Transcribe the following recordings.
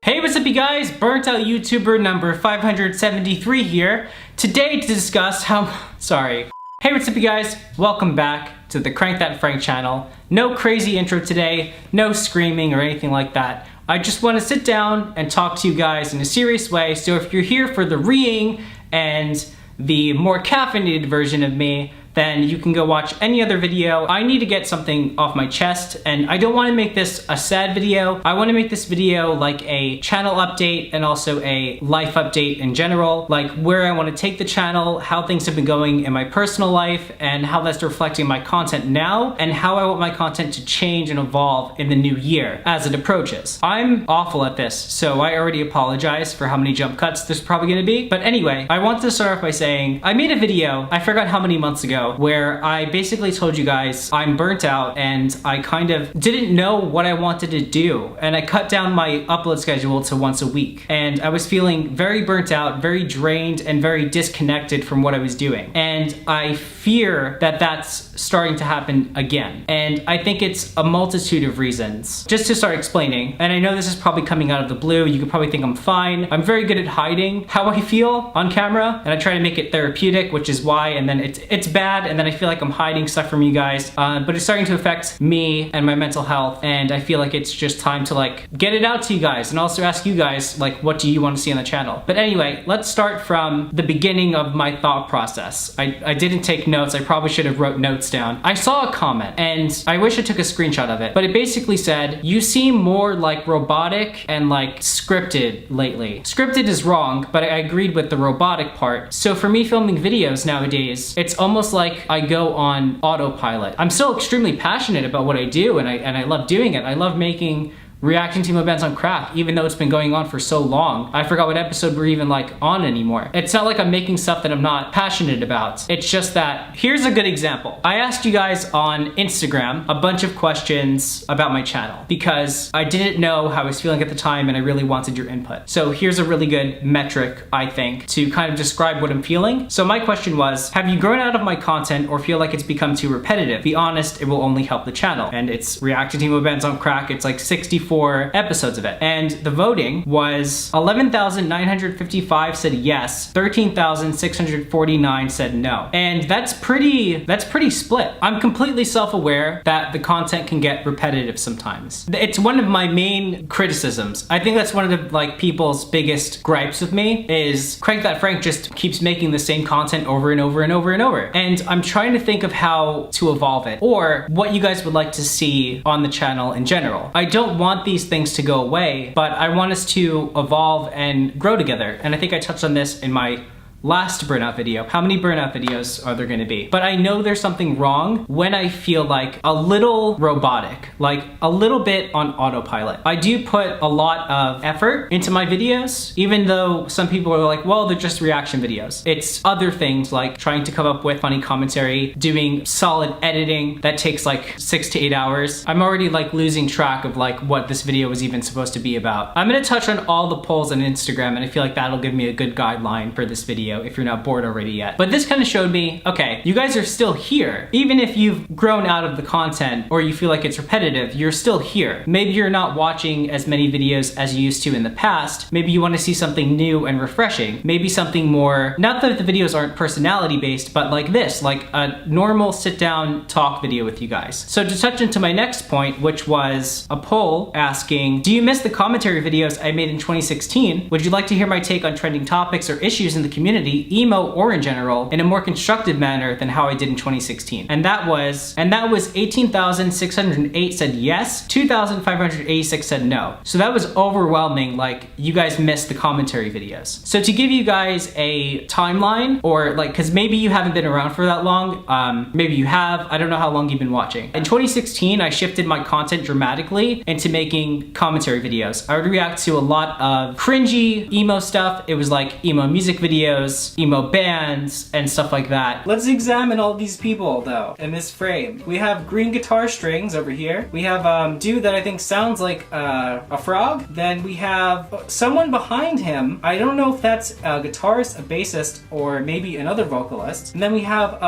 Hey, what's up you guys? Burnt out YouTuber number 573 here. Today to discuss Hey, what's up you guys? Welcome back to the CrankThatFrank channel. No crazy intro today, no screaming or anything like that. I just want to sit down and talk to you guys in a serious way, so if you're here for the reeing and the more caffeinated version of me, then you can go watch any other video. I need to get something off my chest, and I don't want to make this a sad video. I want to make this video like a channel update and also a life update in general, like where I want to take the channel, how things have been going in my personal life, and how that's reflecting my content now, and how I want my content to change and evolve in the new year as it approaches. I'm awful at this, so I already apologize for how many jump cuts there's probably going to be. But anyway, I want to start off by saying I made a video, I forgot how many months ago, where I basically told you guys I'm burnt out and I kind of didn't know what I wanted to do, and I cut down my upload schedule to once a week, and I was feeling very burnt out, very drained, and very disconnected from what I was doing, and I fear that that's starting to happen again, and I think it's a multitude of reasons. Just to start explaining, and I know this is probably coming out of the blue, you could probably think I'm fine. I'm very good at hiding how I feel on camera, and I try to make it therapeutic, which is why, and then it's bad, and then I feel like I'm hiding stuff from you guys, but it's starting to affect me and my mental health, and I feel like it's just time to like get it out to you guys and also ask you guys like, what do you want to see on the channel? But anyway, let's start from the beginning of my thought process. I didn't take notes. I probably should have wrote notes down. I saw a comment and I wish I took a screenshot of it, but it basically said, you seem more like robotic and like scripted lately. Scripted is wrong, but I agreed with the robotic part. So for me filming videos nowadays, it's almost like I go on autopilot. I'm still extremely passionate about what I do, and I love doing it. I love making reacting team events on craft, even though it's been going on for so long. I forgot what episode we're even like on anymore. It's not like I'm making stuff that I'm not passionate about. It's just that, here's a good example. I asked you guys on Instagram a bunch of questions about my channel because I didn't know how I was feeling at the time and I really wanted your input. So here's a really good metric, I think, to kind of describe what I'm feeling. So my question was, have you grown out of my content or feel like it's become too repetitive? Be honest, it will only help the channel. And it's reacting team events on crack. It's like 64 episodes of it, and the voting was 11,955 said yes, 13,649 said no, and that's pretty split. I'm completely self-aware that the content can get repetitive sometimes. It's one of my main criticisms. I think that's one of the like people's biggest gripes with me is CrankThatFrank just keeps making the same content over and over and over and over, and I'm trying to think of how to evolve it or what you guys would like to see on the channel in general. I don't want these things to go away, but I want us to evolve and grow together. And I think I touched on this in my last burnout video. How many burnout videos are there gonna be? But I know there's something wrong when I feel like a little robotic, like a little bit on autopilot. I do put a lot of effort into my videos, even though some people are like, well, they're just reaction videos. It's other things like trying to come up with funny commentary, doing solid editing that takes like 6 to 8 hours. I'm already like losing track of like what this video was even supposed to be about. I'm gonna touch on all the polls on Instagram, and I feel like that'll give me a good guideline for this video if you're not bored already yet. But this kind of showed me, okay, you guys are still here. Even if you've grown out of the content or you feel like it's repetitive, you're still here. Maybe you're not watching as many videos as you used to in the past. Maybe you want to see something new and refreshing. Maybe something more, not that the videos aren't personality based, but like this, like a normal sit down talk video with you guys. So to touch into my next point, which was a poll asking, do you miss the commentary videos I made in 2016? Would you like to hear my take on trending topics or issues in the community, emo or in general, in a more constructive manner than how I did in 2016? And that was 18,608 said yes, 2,586 said no. So that was overwhelming, like you guys missed the commentary videos. So to give you guys a timeline, or like, cause maybe you haven't been around for that long, maybe you have, I don't know how long you've been watching. In 2016, I shifted my content dramatically into making commentary videos. I would react to a lot of cringy emo stuff. It was like emo music videos, emo bands, and stuff like that. Let's examine all these people though in this frame. We have green guitar strings over here. We have dude that I think sounds like a frog. Then we have someone behind him. I don't know if that's a guitarist, a bassist, or maybe another vocalist. And then we have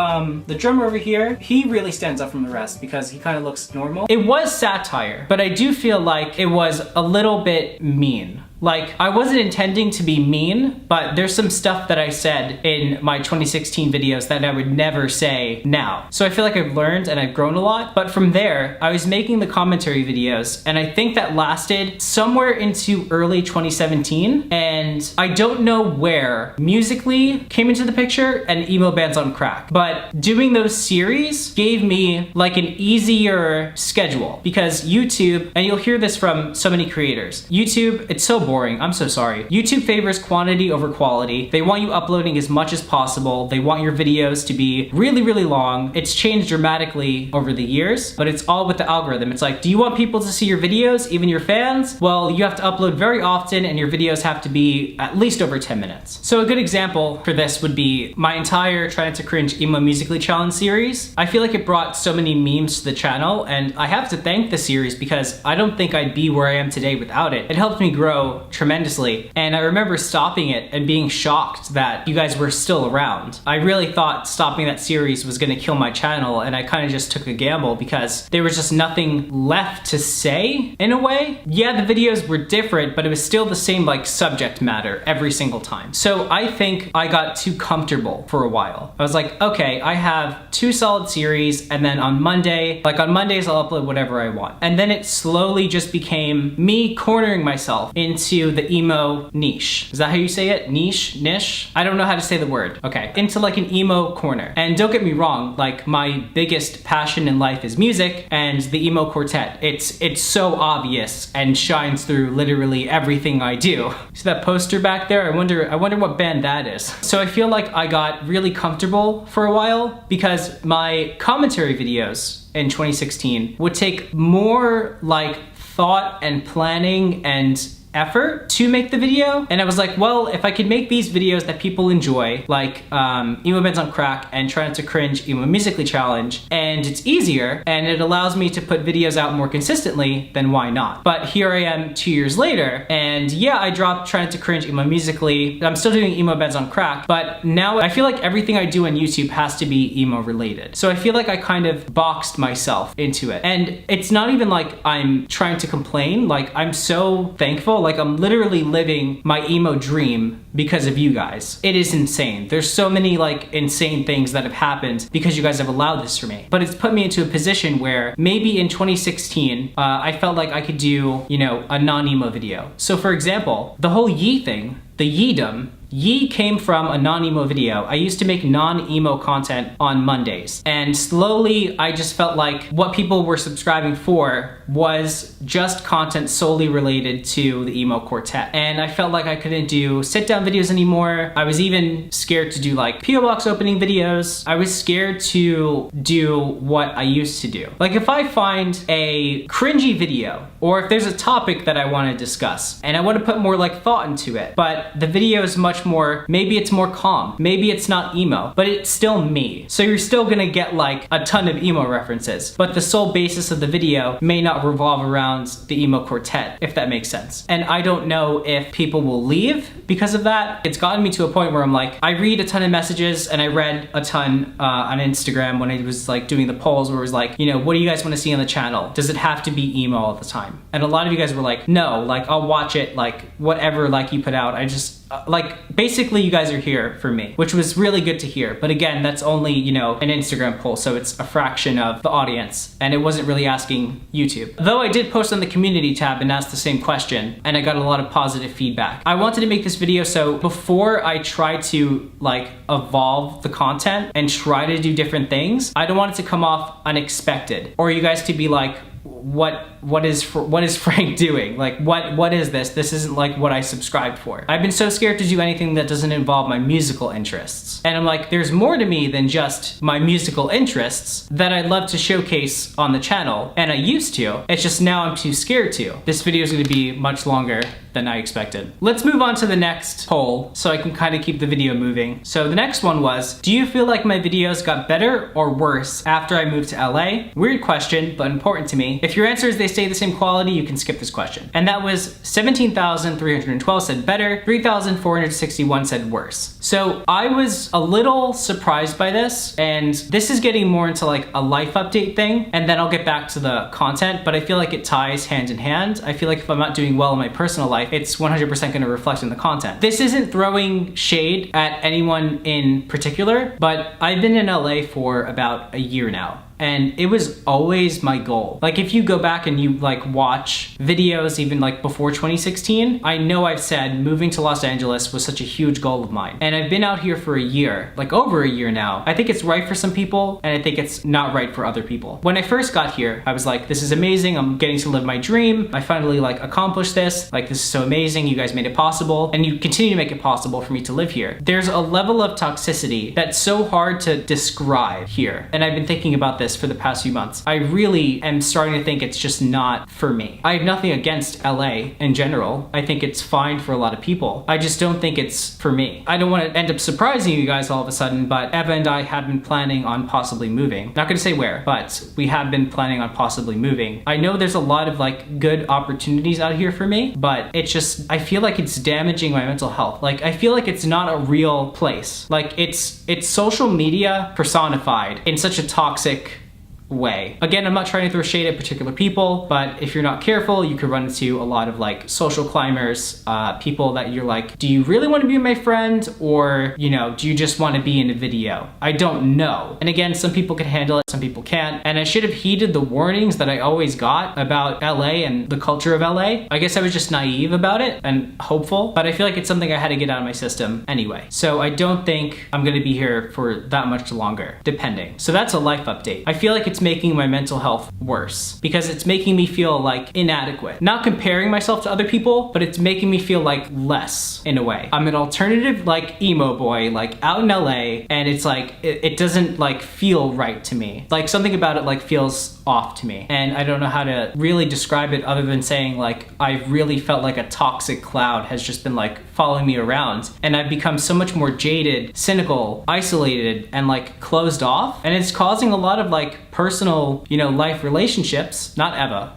the drummer over here. He really stands out from the rest because he kind of looks normal. It was satire, but I do feel like it was a little bit mean. Like, I wasn't intending to be mean, but there's some stuff that I said in my 2016 videos that I would never say now. So I feel like I've learned and I've grown a lot. But from there, I was making the commentary videos, and I think that lasted somewhere into early 2017. And I don't know where Musically came into the picture and Emo Bands on Crack. But doing those series gave me like an easier schedule, because YouTube, and you'll hear this from so many creators, YouTube, it's so boring, I'm so sorry. YouTube favors quantity over quality. They want you uploading as much as possible. They want your videos to be really, really long. It's changed dramatically over the years, but it's all with the algorithm. It's like, do you want people to see your videos, even your fans? Well, you have to upload very often, and your videos have to be at least over 10 minutes. So a good example for this would be my entire Try Not to Cringe Emo Musically Challenge series. I feel like it brought so many memes to the channel, and I have to thank the series because I don't think I'd be where I am today without it. It helped me grow tremendously, and I remember stopping it and being shocked that you guys were still around. I really thought stopping that series was gonna kill my channel, and I kind of just took a gamble because there was just nothing left to say in a way. Yeah, the videos were different, but it was still the same like subject matter every single time. So I think I got too comfortable for a while. I was like, okay, I have 2 solid series, and then on Mondays I'll upload whatever I want. And then it slowly just became me cornering myself into the emo niche. Is that how you say it? Niche? I don't know how to say the word. Okay, into like an emo corner. And don't get me wrong, like my biggest passion in life is music and the emo quartet. It's so obvious and shines through literally everything I do. See that poster back there? I wonder what band that is. So I feel like I got really comfortable for a while because my commentary videos in 2016 would take more like thought and planning and effort to make the video. And I was like, well, if I could make these videos that people enjoy, like Emo Bands on Crack and Try Not to Cringe Emo Musically Challenge, and it's easier and it allows me to put videos out more consistently, then why not? But here I am 2 years later, and yeah, I dropped Try Not to Cringe Emo Musically. I'm still doing Emo Bands on Crack, but now I feel like everything I do on YouTube has to be emo related. So I feel like I kind of boxed myself into it. And it's not even like I'm trying to complain, like I'm so thankful. Like I'm literally living my emo dream because of you guys. It is insane. There's so many like insane things that have happened because you guys have allowed this for me. But it's put me into a position where maybe in 2016, I felt like I could do, you know, a non-emo video. So for example, the whole Yee thing, the Yeedom, Yee came from a non-emo video. I used to make non-emo content on Mondays, and slowly I just felt like what people were subscribing for was just content solely related to the emo quartet. And I felt like I couldn't do sit-down videos anymore. I was even scared to do like P.O. Box opening videos. I was scared to do what I used to do. Like if I find a cringy video, or if there's a topic that I want to discuss, and I want to put more like thought into it, but the video is much more, maybe it's more calm, maybe it's not emo, but it's still me. So you're still gonna get like a ton of emo references, but the sole basis of the video may not revolve around the emo quartet, if that makes sense. And I don't know if people will leave because of that. It's gotten me to a point where I'm like, I read a ton of messages, and I read a ton on Instagram when I was like doing the polls where it was like, you know, what do you guys want to see on the channel? Does it have to be emo all the time? And a lot of you guys were like, no, like I'll watch it, like whatever like you put out. I just like basically you guys are here for me, which was really good to hear. But again, that's only, you know, an Instagram poll, so it's a fraction of the audience, and it wasn't really asking YouTube. Though I did post on the community tab and asked the same question, and I got a lot of positive feedback. I wanted to make this video so before I try to like evolve the content and try to do different things, I don't want it to come off unexpected, or you guys to be like, what is Frank doing? Like what is this? This isn't like what I subscribed for. I've been so scared to do anything that doesn't involve my musical interests. And I'm like, there's more to me than just my musical interests that I'd love to showcase on the channel, and I used to. It's just now I'm too scared to. This video is gonna be much longer than I expected. Let's move on to the next poll so I can kind of keep the video moving. So the next one was, do you feel like my videos got better or worse after I moved to LA? Weird question, but important to me. If your answer is they stay the same quality, you can skip this question. And that was 17,312 said better, 3,461 said worse. So I was a little surprised by this, and this is getting more into like a life update thing, and then I'll get back to the content, but I feel like it ties hand in hand. I feel like if I'm not doing well in my personal life, it's 100% gonna reflect in the content. This isn't throwing shade at anyone in particular, but I've been in LA for about a year now. And it was always my goal. Like if you go back and you like watch videos even like before 2016, I know I've said moving to Los Angeles was such a huge goal of mine. And I've been out here for a year, like over a year now. I think it's right for some people and I think it's not right for other people. When I first got here, I was like, this is amazing. I'm getting to live my dream. I finally like accomplished this. Like this is so amazing. You guys made it possible and you continue to make it possible for me to live here. There's a level of toxicity that's so hard to describe here. And I've been thinking about this for the past few months. I really am starting to think it's just not for me. I have nothing against LA in general. I think it's fine for a lot of people. I just don't think it's for me. I don't want to end up surprising you guys all of a sudden, but Eva and I have been planning on possibly moving. Not gonna say where, but we have been planning on possibly moving. I know there's a lot of like good opportunities out here for me, but it's just, I feel like it's damaging my mental health. Like I feel like it's not a real place. Like it's social media personified in such a toxic way. Again, I'm not trying to throw shade at particular people, but if you're not careful, you could run into a lot of like social climbers, people that you're like, do you really want to be my friend? Or, you know, do you just want to be in a video? I don't know. And again, some people can handle it, some people can't. And I should have heeded the warnings that I always got about LA and the culture of LA. I guess I was just naive about it and hopeful, but I feel like it's something I had to get out of my system anyway. So I don't think I'm gonna be here for that much longer, depending. So that's a life update. I feel like it's making my mental health worse because it's making me feel like inadequate. Not comparing myself to other people, but it's making me feel like less in a way. I'm an alternative like emo boy, like out in LA, and it's like, it doesn't like feel right to me. Like something about it like feels off to me. And I don't know how to really describe it other than saying like, I've really felt like a toxic cloud has just been like following me around. And I've become so much more jaded, cynical, isolated, and like closed off. And it's causing a lot of like personal, you know, life relationships, not Eva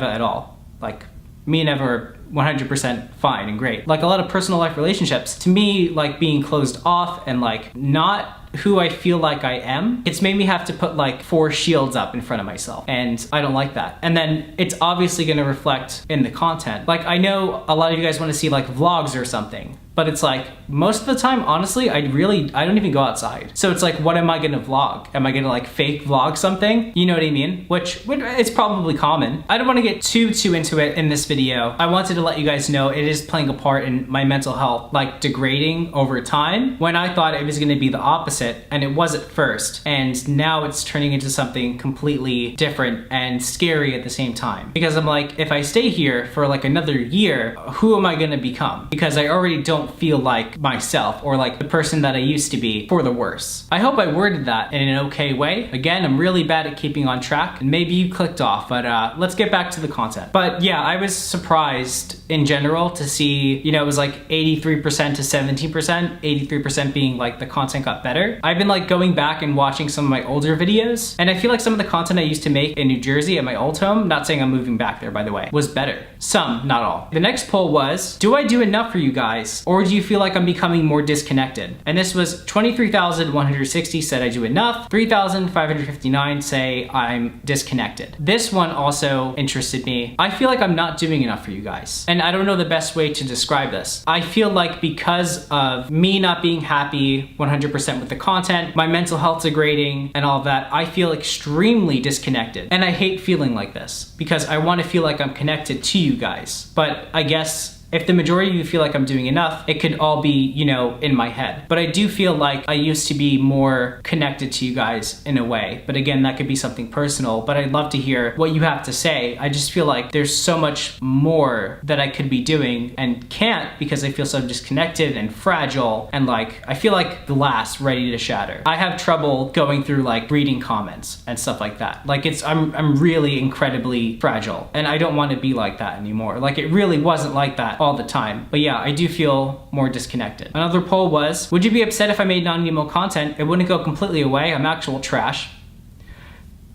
at all. Like me and Eva are 100% fine and great. Like a lot of personal life relationships, to me, like being closed off and like not who I feel like I am, it's made me have to put like 4 shields up in front of myself, and I don't like that. And then it's obviously gonna reflect in the content. Like I know a lot of you guys wanna see like vlogs or something, but it's like most of the time, honestly, I don't even go outside. So it's like, what am I gonna vlog? Am I gonna like fake vlog something? You know what I mean? Which it's probably common. I don't wanna get too into it in this video. I wanted to let you guys know it is playing a part in my mental health, like degrading over time, when I thought it was gonna be the opposite, and it was at first. And now it's turning into something completely different and scary at the same time. Because I'm like, if I stay here for like another year, who am I gonna become? Because I already don't feel like myself or like the person that I used to be, for the worse. I hope I worded that in an okay way. Again, I'm really bad at keeping on track, and maybe you clicked off, but let's get back to the content. But yeah, I was surprised in general to see, you know, it was like 83% to 17%, 83% being like the content got better. I've been like going back and watching some of my older videos, and I feel like some of the content I used to make in New Jersey at my old home, not saying I'm moving back there by the way, was better. Some, not all. The next poll was, do I do enough for you guys? Or do you feel like I'm becoming more disconnected? And this was 23,160 said I do enough, 3,559 say I'm disconnected. This one also interested me. I feel like I'm not doing enough for you guys. And I don't know the best way to describe this. I feel like because of me not being happy 100% with the content, my mental health degrading and all of that, I feel extremely disconnected. And I hate feeling like this because I want to feel like I'm connected to you guys. But I guess if the majority of you feel like I'm doing enough, it could all be, you know, in my head. But I do feel like I used to be more connected to you guys in a way. But again, that could be something personal, but I'd love to hear what you have to say. I just feel like there's so much more that I could be doing and can't because I feel so disconnected and fragile, and like, I feel like glass ready to shatter. I have trouble going through like reading comments and stuff like that. Like I'm really incredibly fragile, and I don't want to be like that anymore. Like it really wasn't like that all the time. But yeah, I do feel more disconnected. Another poll was, would you be upset if I made non-emo content? It wouldn't go completely away. I'm actual trash.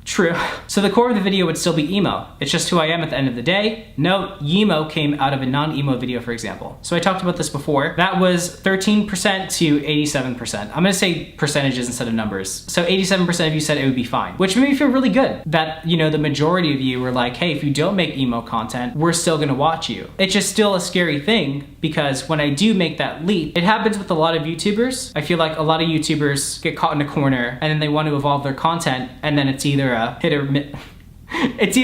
True. So the core of the video would still be emo. It's just who I am at the end of the day. Note, emo came out of a non-emo video, for example. So I talked about this before. That was 13% to 87%. I'm gonna say percentages instead of numbers. So 87% of you said it would be fine, which made me feel really good that, you know, the majority of you were like, hey, if you don't make emo content, we're still gonna watch you. It's just still a scary thing because when I do make that leap, it happens with a lot of YouTubers. I feel like a lot of YouTubers get caught in a corner and then they want to evolve their content and then it's either a hit or miss. It's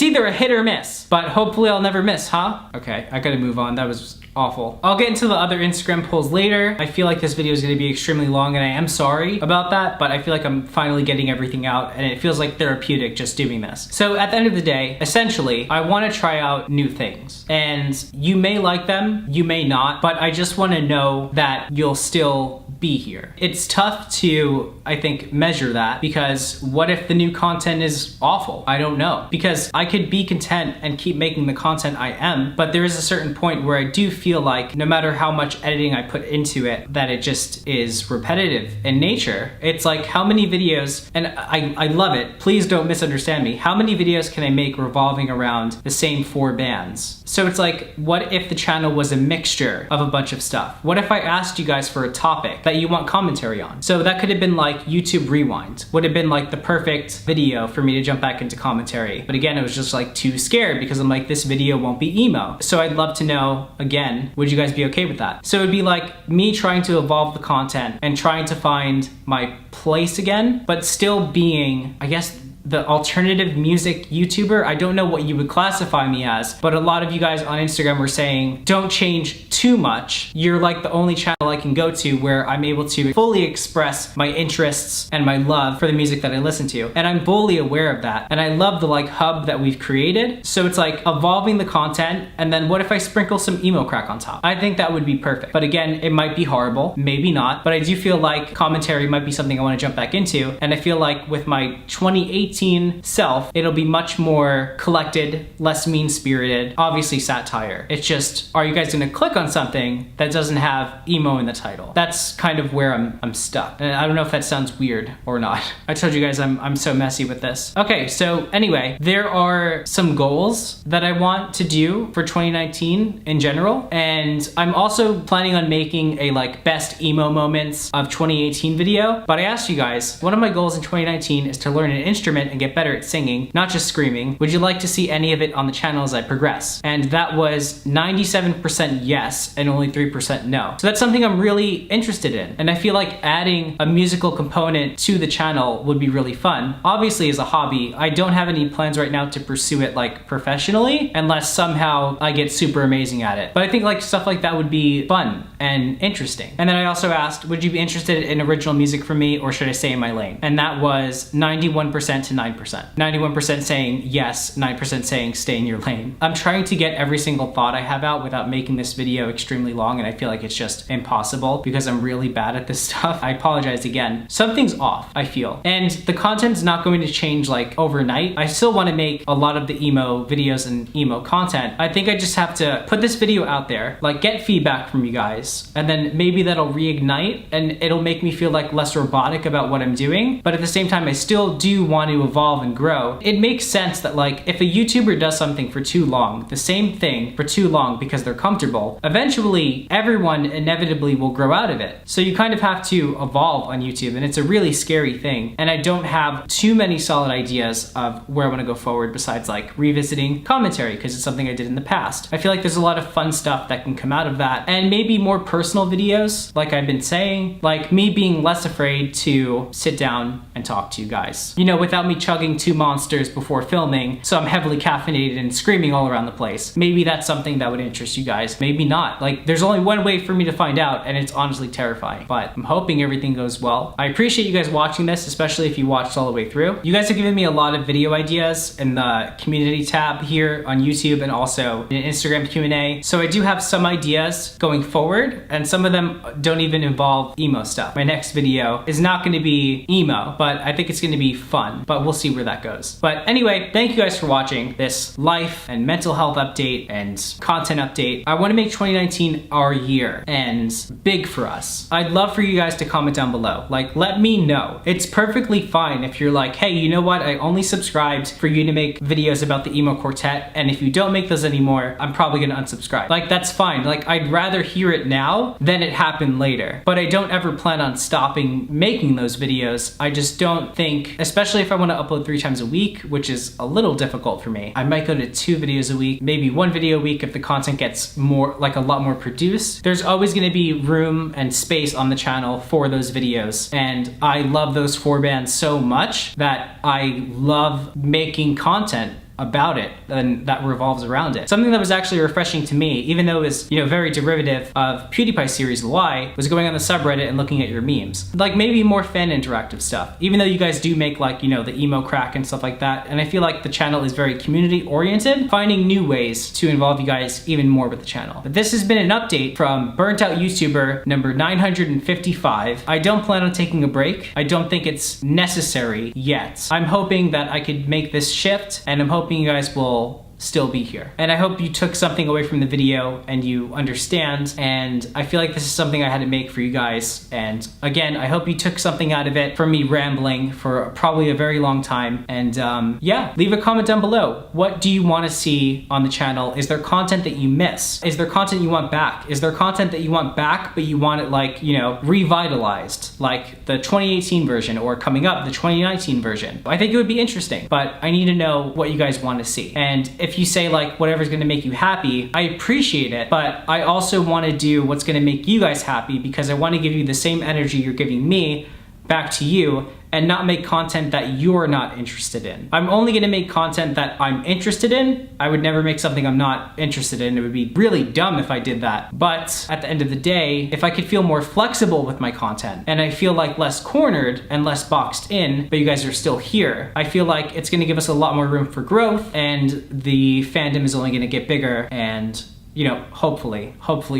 either a hit or miss, but hopefully I'll never miss, huh? Okay, I gotta move on. That was awful. I'll get into the other Instagram polls later. I feel like this video is gonna be extremely long and I am sorry about that, but I feel like I'm finally getting everything out and it feels like therapeutic just doing this. So at the end of the day, essentially, I wanna try out new things and you may like them, you may not, but I just wanna know that you'll still be here. It's tough to, I think, measure that because what if the new content is awful? I don't know. Because I could be content and keep making the content I am, but there is a certain point where I do feel like no matter how much editing I put into it, that it just is repetitive in nature. It's like how many videos, and I love it, please don't misunderstand me, how many videos can I make revolving around the same 4 bands? So it's like, what if the channel was a mixture of a bunch of stuff? What if I asked you guys for a topic that you want commentary on? So that could have been like YouTube Rewind, would have been like the perfect video for me to jump back into commentary. But again, I was just like too scared because I'm like, this video won't be emo. So I'd love to know, again, would you guys be okay with that? So it'd be like me trying to evolve the content and trying to find my place again, but still being, I guess, the alternative music YouTuber. I don't know what you would classify me as, but a lot of you guys on Instagram were saying, don't change too much. You're like the only channel I can go to where I'm able to fully express my interests and my love for the music that I listen to. And I'm fully aware of that. And I love the like hub that we've created. So it's like evolving the content. And then what if I sprinkle some emo crack on top? I think that would be perfect. But again, it might be horrible, maybe not, but I do feel like commentary might be something I want to jump back into. And I feel like with my 2018 self, it'll be much more collected, less mean-spirited, obviously satire. It's just, are you guys gonna click on something that doesn't have emo in the title? That's kind of where I'm stuck. And I don't know if that sounds weird or not. I told you guys I'm so messy with this. Okay, so anyway, there are some goals that I want to do for 2019 in general. And I'm also planning on making a like best emo moments of 2018 video. But I asked you guys, one of my goals in 2019 is to learn an instrument and get better at singing, not just screaming. Would you like to see any of it on the channel as I progress? And that was 97% yes and only 3% no. So that's something I'm really interested in. And I feel like adding a musical component to the channel would be really fun. Obviously as a hobby, I don't have any plans right now to pursue it like professionally unless somehow I get super amazing at it. But I think like stuff like that would be fun and interesting. And then I also asked, would you be interested in original music from me or should I stay in my lane? And that was 91% to 9%. 91% saying yes, 9% saying stay in your lane. I'm trying to get every single thought I have out without making this video extremely long, and I feel like it's just impossible because I'm really bad at this stuff. I apologize again. Something's off, I feel. And the content's not going to change like overnight. I still want to make a lot of the emo videos and emo content. I think I just have to put this video out there, like get feedback from you guys, and then maybe that'll reignite and it'll make me feel like less robotic about what I'm doing. But at the same time, I still do want to evolve and grow. It makes sense that like if a YouTuber does something for too long, the same thing for too long because they're comfortable, eventually everyone inevitably will grow out of it. So you kind of have to evolve on YouTube, and it's a really scary thing. And I don't have too many solid ideas of where I want to go forward besides like revisiting commentary because it's something I did in the past. I feel like there's a lot of fun stuff that can come out of that, and maybe more personal videos like I've been saying, like me being less afraid to sit down and talk to you guys, you know, without me chugging 2 monsters before filming, so I'm heavily caffeinated and screaming all around the place. Maybe that's something that would interest you guys, maybe not. Like there's only one way for me to find out, and it's honestly terrifying, but I'm hoping everything goes well. I appreciate you guys watching this, especially if you watched all the way through. You guys have given me a lot of video ideas in the community tab here on YouTube and also in Instagram Q&A. So I do have some ideas going forward, and some of them don't even involve emo stuff. My next video is not going to be emo, but I think it's going to be fun. But but we'll see where that goes. But anyway, thank you guys for watching this life and mental health update and content update. I want to make 2019 our year and big for us. I'd love for you guys to comment down below. Like, let me know. It's perfectly fine if you're like, hey, you know what? I only subscribed for you to make videos about the emo quartet, and if you don't make those anymore, I'm probably gonna unsubscribe. Like, that's fine. Like, I'd rather hear it now than it happen later. But I don't ever plan on stopping making those videos. I just don't think, especially if I want to upload 3 times a week, which is a little difficult for me. I might go to 2 videos a week, maybe 1 video a week if the content gets more, like a lot more produced. There's always gonna be room and space on the channel for those videos. And I love those 4 bands so much that I love making content about it and that revolves around it. Something that was actually refreshing to me, even though it was, you know, very derivative of PewDiePie's series Why, was going on the subreddit and looking at your memes. Like maybe more fan interactive stuff, even though you guys do make like, you know, the emo crack and stuff like that. And I feel like the channel is very community oriented, finding new ways to involve you guys even more with the channel. But this has been an update from Burnt Out YouTuber number 955. I don't plan on taking a break. I don't think it's necessary yet. I'm hoping that I could make this shift, and I'm hoping you guys will still be here. And I hope you took something away from the video and you understand, and I feel like this is something I had to make for you guys. And again, I hope you took something out of it from me rambling for probably a very long time. And yeah, leave a comment down below. What do you want to see on the channel? Is there content that you miss? Is there content you want back? Is there content that you want back but you want it, like, you know, revitalized, like the 2018 version, or coming up, the 2019 version? I think it would be interesting, but I need to know what you guys want to see. And if you say like whatever's gonna make you happy, I appreciate it, but I also wanna do what's gonna make you guys happy, because I wanna give you the same energy you're giving me back to you, and not make content that you're not interested in. I'm only gonna make content that I'm interested in. I would never make something I'm not interested in. It would be really dumb if I did that. But at the end of the day, if I could feel more flexible with my content, and I feel like less cornered and less boxed in, but you guys are still here, I feel like it's gonna give us a lot more room for growth, and the fandom is only gonna get bigger, and you know, hopefully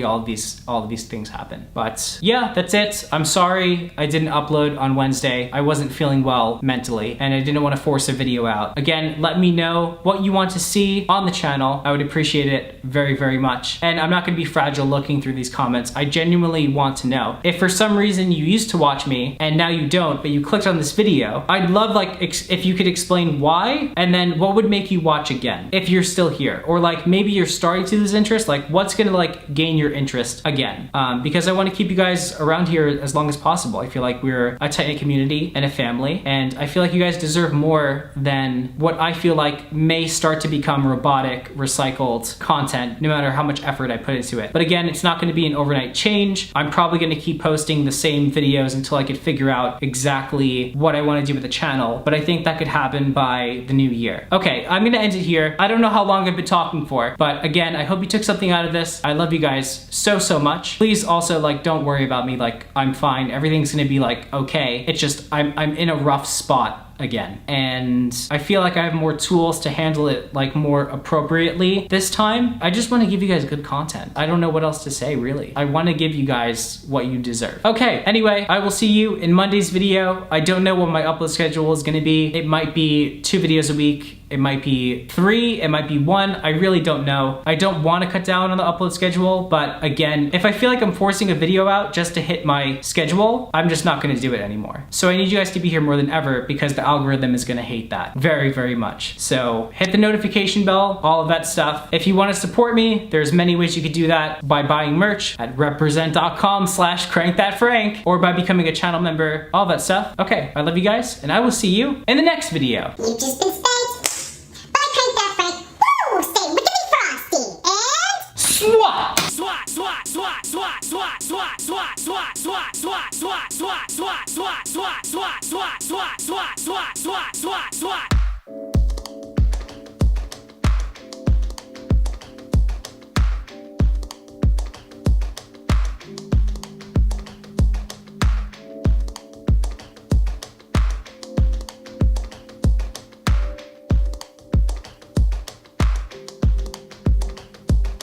all of these things happen. But yeah, that's it. I'm sorry I didn't upload on Wednesday. I wasn't feeling well mentally, and I didn't want to force a video out. Again, let me know what you want to see on the channel. I would appreciate it very, very much. And I'm not gonna be fragile looking through these comments. I genuinely want to know. If for some reason you used to watch me and now you don't, but you clicked on this video, I'd love like if you could explain why, and then what would make you watch again if you're still here. Or like maybe you're starting to lose interest, like what's gonna like gain your interest again? Because I want to keep you guys around here as long as possible. I feel like we're a tight-knit community and a family, and I feel like you guys deserve more than what I feel like may start to become robotic, recycled content, no matter how much effort I put into it. But again, it's not gonna be an overnight change. I'm probably gonna keep posting the same videos until I could figure out exactly what I want to do with the channel, but I think that could happen by the new year. Okay, I'm gonna end it here. I don't know how long I've been talking for, but again, I hope you took something out of this. I love you guys so, so much. Please also like, don't worry about me. Like, I'm fine. Everything's gonna be like, okay. It's just, I'm in a rough spot again, and I feel like I have more tools to handle it like more appropriately this time. I just want to give you guys good content. I don't know what else to say, really. I want to give you guys what you deserve. Okay, anyway, I will see you in Monday's video. I don't know what my upload schedule is going to be. It might be 2 videos a week. It might be 3, it might be 1, I really don't know. I don't want to cut down on the upload schedule, but again, if I feel like I'm forcing a video out just to hit my schedule, I'm just not gonna do it anymore. So I need you guys to be here more than ever, because the algorithm is gonna hate that very, very much. So hit the notification bell, all of that stuff. If you want to support me, there's many ways you could do that: by buying merch at represent.com/CrankThatFrank, or by becoming a channel member, all that stuff. Okay, I love you guys, and I will see you in the next video. You've just been spanked by CrankThatFrank. Woo! Stay wickedly frosty and Swat!